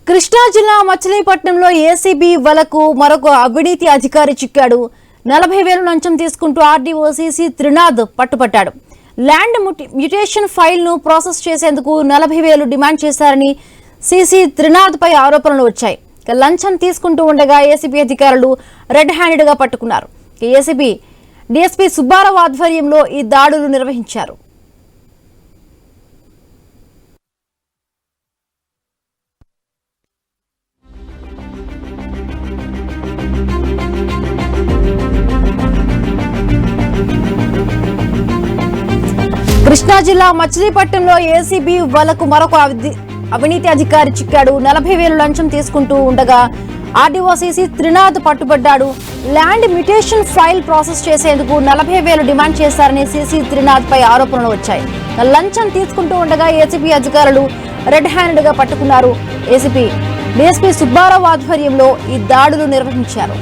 కృష్ణా జిల్లా మచిలీపట్నంలో ఏసీబీ వలకు మరొక అవినీతి అధికారి చిక్కాడు. 40,000 లంచం తీసుకుంటూ ఆర్డీఓ సిసి త్రినాథ్ పట్టుపట్టాడు. ల్యాండ్ మ్యూటేషన్ ఫైల్ ను ప్రాసెస్ చేసేందుకు 40,000 డిమాండ్ చేశారని సిసి త్రినాథ్ పై ఆరోపణలు వచ్చాయి. లంచం తీసుకుంటూ ఉండగా ఏసీబీ అధికారులు రెడ్ హ్యాండెడ్ గా పట్టుకున్నారు. ఏసీబీ డీఎస్పీ సుబ్బారావు ఆధ్వర్యంలో ఈ దాడులు నిర్వహించారు. కృష్ణా జిల్లా మచిలీపట్నంలో ఏసీబీ వలకు మరొక అవినీతి అధికారి చిక్కాడు. 40,000 లంచం తీసుకుంటూ ఉండగా ఆర్డీఓ సిసి త్రినాథ్ పట్టుబడ్డాడు. ల్యాండ్ మ్యూటేషన్ ఫైల్ ప్రాసెస్ చేసేందుకు 40,000 డిమాండ్ చేశారని సిసి త్రినాథ్ పై ఆరోపణలు వచ్చాయి. లంచం తీసుకుంటూ ఉండగా ఏసీబీ అధికారులు రెడ్ హ్యాండెడ్ గా పట్టుకున్నారు. ఏసీపీ డీఎస్పీ సుబ్బారావు ఆధ్వర్యంలో ఈ దాడులు నిర్వహించారు.